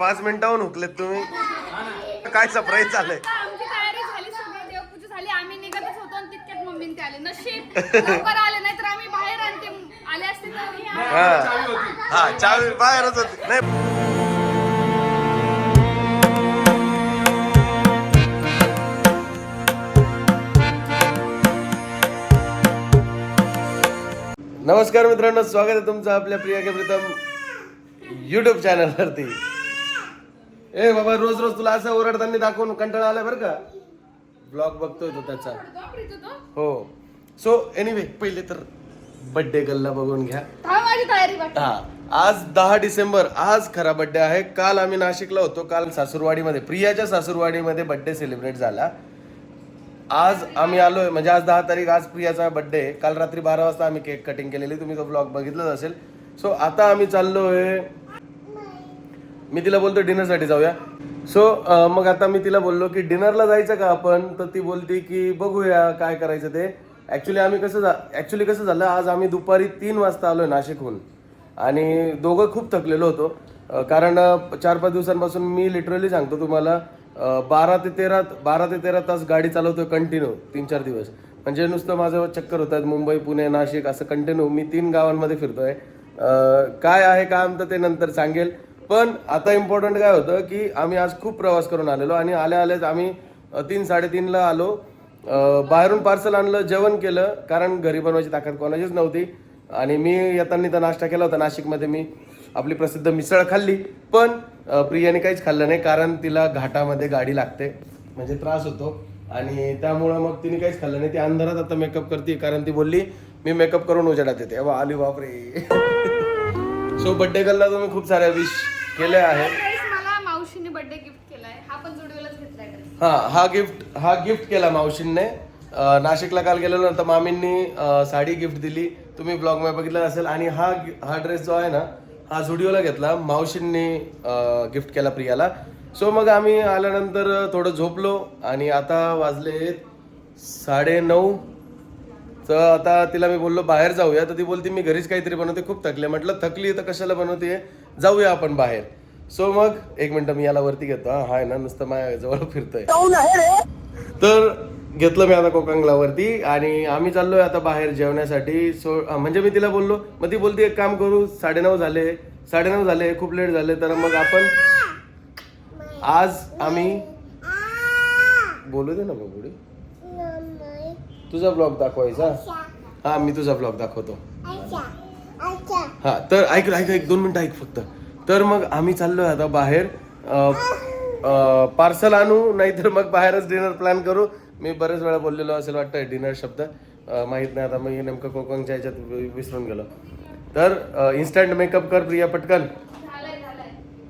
5 मिनिटाहून हुकलेत तुम्ही. काय सरप्राईज झालंय? आमची तयारी झाली, सगळी देवपूजा झाली, आम्ही निघतच होतो आणि तितक्यात मम्मीन ते आले. नशीब लवकर आले, नाही तर आम्ही बाहेर आणि ते आले असते तर हा चावी बाहेरच होती. नाही नमस्कार मित्रांनो, स्वागत आहे तुमचं आपल्या प्रिया के प्रीतम युट्यूब चॅनलवरती. ए बाबा, रोज रोज तुला असं ओरडताना दाखवून कंटाळा आलाय बरं का. ब्लॉग बघतोय तो त्याचा. हो. सो एनिवे, पहिले तर बर्थडे गल्ला बघून घ्या. माझी तयारी बाकी. हा, आज 10 डिसेंबर, आज खरा बर्थडे आहे. काल आम्ही नाशिकला होतो. काल सासूरवाडीमध्ये, प्रियाच्या सासूरवाडीमध्ये बर्थडे सेलिब्रेट झाला. आज आम्ही आलोय, म्हणजे आज 10 तारीख, आज प्रियाचा बर्थडे. काल रात्री 12 वाजता आम्ही केक कटिंग केलेली, तुम्ही तो ब्लॉग बघितलाच असेल. सो आता आम्ही चाललोय, मी तिला बोलतो डिनरसाठी जाऊया. सो मग आता मी तिला बोललो की डिनरला जायचं का आपण, तर ती बोलती की बघूया काय करायचं ते. ॲक्च्युली कसं झालं, आज आम्ही दुपारी 3 वाजता आलोय नाशिकहून आणि दोघं खूप थकलेलो होतो. कारण 4-5 दिवसांपासून मी लिटरली सांगतो तुम्हाला 12 ते 13 तास गाडी चालवतोय कंटिन्यू 3-4 दिवस. म्हणजे नुसतं माझं चक्कर होत आहेत, मुंबई, पुणे, नाशिक असं कंटिन्यू मी 3 गावांमध्ये फिरतोय. काय आहे काम तर ते नंतर सांगेल. पण आता इम्पॉर्टंट काय होतं की आम्ही आज खूप प्रवास करून आलेलो आणि आल्याच आम्ही 3-3:30ला आलो. बाहेरून पार्सल आणलं, जेवण केलं, कारण घरी बनवायची ताकद कोणाचीच नव्हती. आणि मी येताना तर नाश्ता केला होता नाशिकमध्ये. मी आपली प्रसिद्ध मिसळ खाल्ली, पण प्रियाने काहीच खाल्लं नाही, कारण तिला घाटामध्ये गाडी लागते, म्हणजे त्रास होतो. आणि त्यामुळं मग तिने काहीच खाल्लं नाही. ती अंधारात आता मेकअप करते, कारण ती बोलली मी मेकअप करून उजेडात येते. आली बापरे. सो बर्थडे गर्लला तुम्ही खूप साऱ्या विश केल्या आहेत. मला मावशीने बर्थडे गिफ्ट केलाय, हा पण जोडीलाच घेतलाय. हा गिफ्ट केला मावशींने. नाशिकला काल गेलेलो नंतर मामींनी साडी गिफ्ट दिली, तुम्ही ब्लॉग मध्ये बघितलं असेल. आणि हा ड्रेस जो आहे ना, हा झुडिओला घेतला, मावशींनी गिफ्ट केला प्रियाला. सो मग आम्ही आल्यानंतर थोडं झोपलो आणि आता वाजले 9:30. तर आता तिला मी बोललो बाहेर जाऊया, तर ती बोलते मी घरीच काहीतरी बनवते, खूप थकले. म्हटलं थकली तर कशाला बनवते, जाऊया आपण बाहेर. सो मग 1 मिनिट मी याला वरती घेतो. हा आहे ना, नुसतं माझ्या जवळ फिरतोय. तर घेतलं मी आता कोकंगला वरती आणि आम्ही चाललोय आता बाहेर जेवण्यासाठी. सो म्हणजे मी तिला बोललो, मग ती बोलते एक काम करू, 9:30 झाले, खूप लेट झाले, तर मग आपण आज आम्ही बोलू दे ना बघू, तुझा ब्लॉग दाखवायचा. हा, मी तुझा ब्लॉग दाखवतो. हा, तर ऐक 2 मिनिटं ऐक फक्त. तर मग आम्ही चाललोय आता बाहेर, पार्सल आणू, नाहीतर मग बाहेरच डिनर प्लॅन करू. मी बरेच वेळा बोललेलो असेल वाटतं डिनर शब्द, माहीत नाही आता, मी नेमकं कोकणच्या ह्याच्यात विसरून गेलो. तर इन्स्टंट मेकअप कर प्रिया पटकन.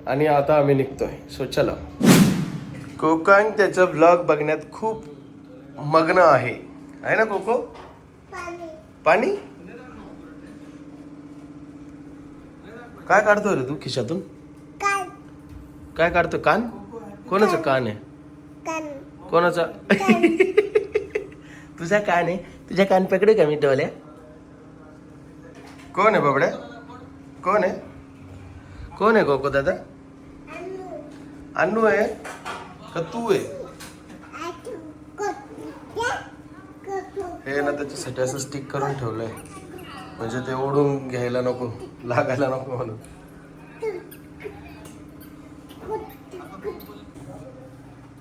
आणि आता आम्ही निघतोय. सो चला. कोकण त्याचं ब्लॉग बघण्यात खूप मग्न आहे ना कोको. पाणी काय काढतोय रे तू खिशातून? काय काढतोय? कान? कोणाचं कान आहे? कोणाचा? तुझा कान आहे? तुझ्या कान पकडे का मी डोल्या? कोण आहे बाबड्या? कोण आहे कोको दादा? अन्नू आहे का तू आहे? हे ना त्याच्यासाठी असं स्टिक करून ठेवलंय, म्हणजे ते ओढून घ्यायला नको, लागायला नको म्हणून.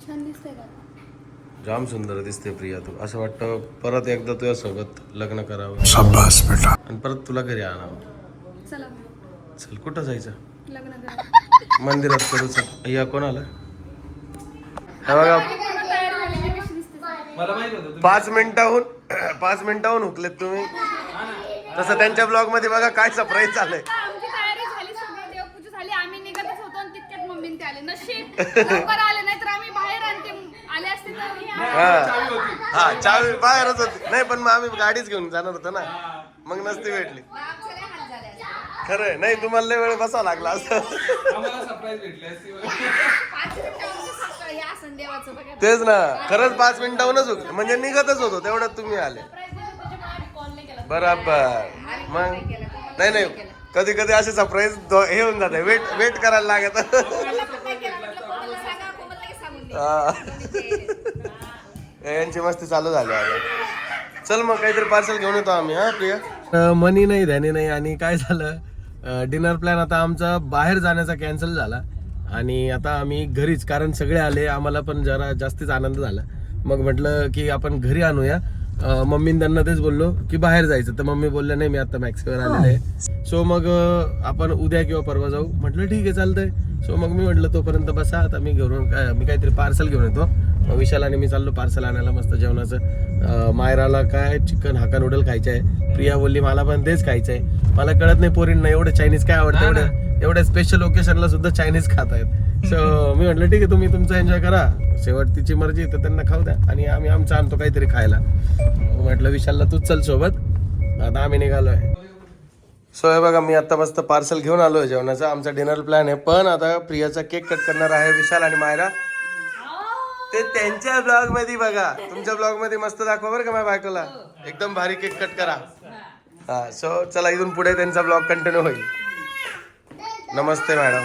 छान दिसतंय का? जाम सुंदर दिसते प्रिया तू. असं वाटतं परत एकदा तुझ्या सोबत लग्न करावं, शाबास बेटा, आणि परत तुला घरी आणावं. चला चल, कुठं जायचं? लग्न करा. मंदिरात करू. चल. या कोण आलं? हे बघा, 5 मिनिटाहून हुकलेत तुम्ही. तसं त्यांच्या ब्लॉग मध्ये बघा काय सरप्राईज झालंय. आमची तयारी झाली, सगळी देवपूजा झाली, आम्ही निघतच होतो आणि तितक्यात मम्मीन ते आले. नशीब लवकर आले, नाही तर आम्ही बाहेर आणि ते आले असते तर हा, चावी बाहेरच होती. नाही, पण मग आम्ही गाडीच घेऊन जाणार होतो ना, मग नसती भेटली. खरंय, नाही तुम्हाला लय वेळ बसावं लागला असं. तेच ना, खरंच 5 मिनिटाहूनच होते, म्हणजे निघतच होतो तेवढ्यात तुम्ही आले. बरोबर. मग नाही, कधी कधी असे सरप्राईज हे होऊन जाते, वेट करायला लागत. यांची मस्ती चालू झाली आता. चल मग काहीतरी पार्सल घेऊन येतो आम्ही. हा प्रिया, मनी नाही ध्यानी नाही. आणि काय झालं, डिनर प्लॅन आता आमचा बाहेर जाण्याचा कॅन्सल झाला आणि आता आम्ही घरीच, कारण सगळे आले, आम्हाला पण जरा जास्तीच आनंद झाला. मग म्हटलं की आपण घरी आणूया. मम्मीने त्यांना तेच बोललो की बाहेर जायचं, तर मम्मी बोलल्या नाही मी आता मॅक्सवर आलेले आहे. सो मग आपण उद्या किंवा परवा जाऊ. म्हटलं ठीक आहे चालतंय. सो मग मी म्हटलं तोपर्यंत बसा, आता मी मी काहीतरी पार्सल घेऊन येतो. मग विशाल आणि मी चाललो पार्सल आणायला मस्त जेवणाचं. मायराला काय चिकन हाका नूडल खायचं आहे. प्रिया बोलली मला पण तेच खायचं आहे. मला कळत नाही पोरींना एवढं चायनीज काय आवडतं, एवढ्या स्पेशल ओकेशनला सुद्धा चायनीज खात आहेत. सो मी म्हटलं ठीक आहे तुम्ही तुमचं एन्जॉय करा, शेवट तिची मर्जी तर त्यांना खाऊ द्या आणि आम्ही आमचं आणतो काहीतरी खायला. म्हटलं विशालला तूच चल सोबत. आता आम्ही निघालोय. सो हे बघा मी आता मस्त पार्सल घेऊन आलोय जेवणाचा. आमचा डिनर प्लॅन आहे, पण आता प्रियाचा केक कट करणार आहे विशाल आणि मायरा. ते त्यांच्या ब्लॉग मध्ये बघा, तुमच्या ब्लॉग मध्ये मस्त दाखवा बरं का माझ्या बायकोला. एकदम भारी केक कट करा. हा सो चला इथून पुढे त्यांचा ब्लॉग कंटिन्यू होईल. नमस्ते मॅडम.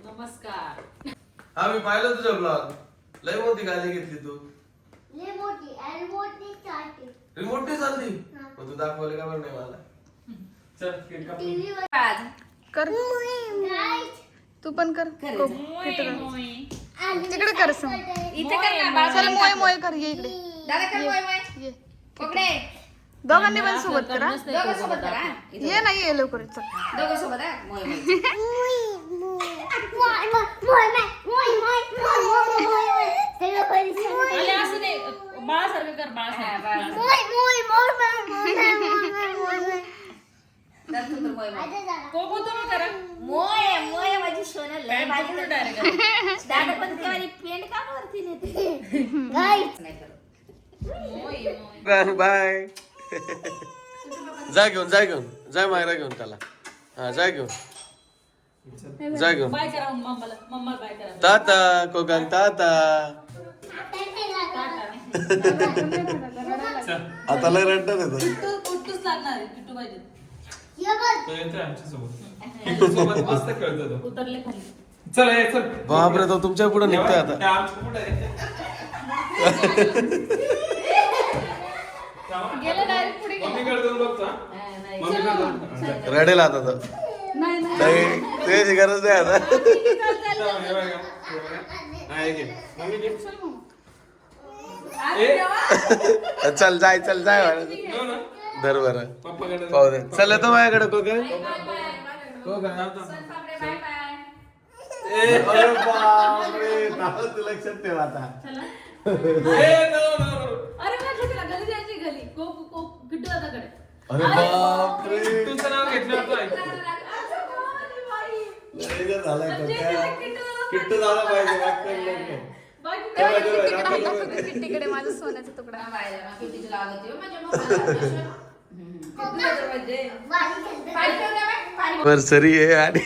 नमस्कार. हा मी पाहिलं तुझा ब्लॉग. लय मोठी गाडी घेतली तू. रिमोट नाही चालली. मग तू दाखवले का बरं नाही मला. कर तू पण कर. तिकडे कर सम. इथे कर ना. चल मोय मोय कर. ये इकडे. दादा कर मोय मोय. ये पकडे. दोघांनी पण सोबत करा. दोघं सोबत करा. ये नाही ये लवकर. चल दोघं सोबत आहे. मोय मोय. आले असू दे. बाळासारखं कर बाळासारखं. तर तू तर मोय मोय. कोको तुम्ही करा. मोय मोय माझी सोना लय भारी डायरेक्ट. दादा पण तेवाली पेंट का वरती नेते. गाईस नाही करत. मोय मोय. बाय. जा घेऊन जा मायरा घेऊन त्याला. हा जा घेऊन बाय करा मम्माला. मम्माला बाय करा. ताता कोकण ताता. आता लय रडत येतो. कुठूच लागणार आहे. किट्टू पाहिजे. उतरले खाली. बापरे तो तुमच्या पुढे निघतोय आता. गेलं डायरेक्ट पुढे रडेल आता तो. नाही तुझ्याची गरज नाही आता. चल जाय धर बरं पाहू दे. चल येतो माझ्याकडे कोकण. लक्षात ठेव आता. अरे गली जायची गली. किट्टू दादाकडे. अरे बापरे तुझं नाव घेतलं किट्टू झाला पाहिजे. किट्टीकडे माझा सोन्याचा तुकडा. किट्टूची लागत माझ्या मम्माला. नर्सरी आहे आणि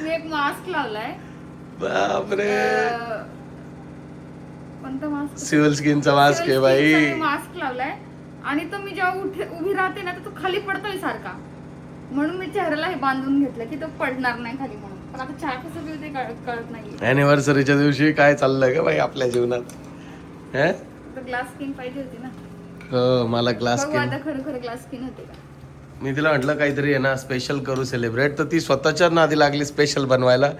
मी एक मास्क लावलाय. बापरे कोणता मास्क. सिव्हिल स्किनचा मास्क आहे बाई. मास्क लावलाय आणि तो मी जेव्हा उभी राहते ना तर तो खाली पडतोय सारखा, म्हणून मी चेहऱ्याला हे बांधून घेतलं की तो पडणार नाही खाली म्हणून. पण आता चहा कसं पिऊ ते कळत नाही. अॅनिव्हर्सरीच्या दिवशी काय चाललंय का बाई आपल्या जीवनात. हे ग्लास स्किन पाहिजे होती ना. हो मला ग्लास बघू स्किन. आता खरं ग्लास स्किन होते का. मी तिला म्हटलं काहीतरी आहे ना स्पेशल करू सेलिब्रेट, तर ती स्वतःच्या नादी लागली स्पेशल बनवायला.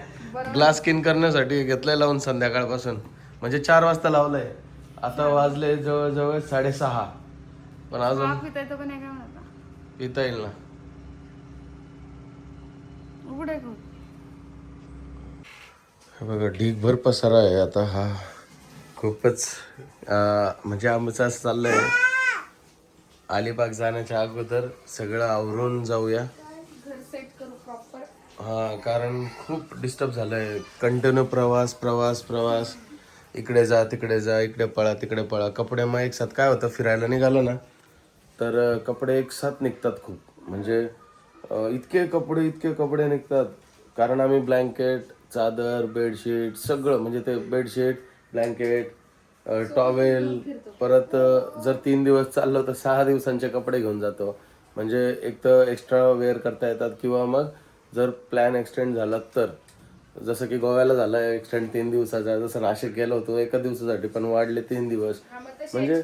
ग्लास स्किन करण्यासाठी घेतलंय लावून संध्याकाळपासून, म्हणजे 4 वाजता लावलंय. आता वाजले जवळजवळ 6:30. पण अजून पिता येतो पण नाही काय म्हणता. पिता येईल ना. उघड आहे का. हे बघा ढीगभर पसारा आहे आता. हा खूपच म्हणजे आमचं असं चाललंय अलिबाग जाण्याच्या अगोदर सगळं आवरून जाऊया. घर सेट करू प्रॉपर. हा कारण खूप डिस्टर्ब झालंय. कंटिन्यू प्रवास. इकडे जा तिकडे जा, इकडे पळा तिकडे पळा. कपडे मग एक साथ काय होतं फिरायला निघालो ना तर कपडे एक साथ निघतात खूप. म्हणजे इतके कपडे निघतात. कारण आम्ही ब्लँकेट, चादर, बेडशीट सगळं, म्हणजे ते बेडशीट, ब्लँकेट, टॉवेल, परत जर 3 दिवस चाललो तर 6 दिवसांचे कपडे घेऊन जातो. म्हणजे एक तर एक्स्ट्रा वेअर करता येतात किंवा मग जर प्लॅन एक्सटेंड झाला तर, जसं की गोव्याला झाला एक्सटेंड 3 दिवसाचा, जसं नाशिक गेलो होतो एका दिवसासाठी पण वाढले 3 दिवस. म्हणजे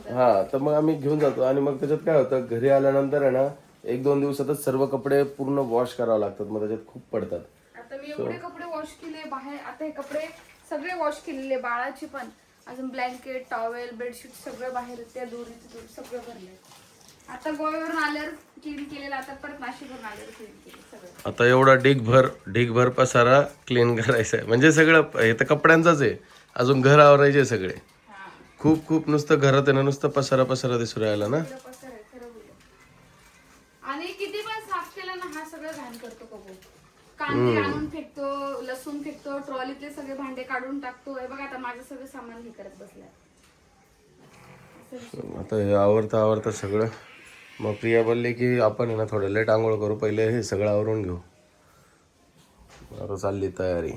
हा, तर मग आम्ही घेऊन जातो. आणि मग त्याच्यात काय होतं, घरी आल्यानंतर आहे ना 1-2 दिवसातच सर्व कपडे पूर्ण वॉश करावे लागतात, मग त्याच्यात खूप पडतात. आता मी एवढे कपडे वॉश केले बाहेर. आता हे कपडे सगळे वॉश केलेले, बाळाचे पण, अजून ब्लँकेट, टॉवेल, बेडशीट सगळे बाहेर, त्या दोरीचे दूर सगळं भरले. आता गोव्यावरून आल्यावर क्लीन केलेलं, आता परत नाशिकवरून आल्यावर क्लीन केलं सगळं. आता एवढा ढीगभर पसारा क्लीन करायचा आहे. म्हणजे सगळं हे तर कपड्यांचाच आहे, अजून घर आवरायचे सगळे. खूप नुसतं घरात आहे ना, नुसतं पसारा दिसू राहिला ना. पसार आहे, खरं बोलले. आणि किती पण साफ केला ना, हा सगळं घाण करतो कबूल. कांदे आणून फेकतो, लसूण फेकतो, ट्रॉलीतले सगळे भांडे काढून टाकतो. हे बघा आता माझं सगळं सामान हे करत बसलाय. आता हे आवरता सगळं. मग प्रिया बोलली की आपण आहे ना थोडं लेट आंघोळ करू, पहिले हे सगळं आवरून घेऊ. आता चालली तयारी.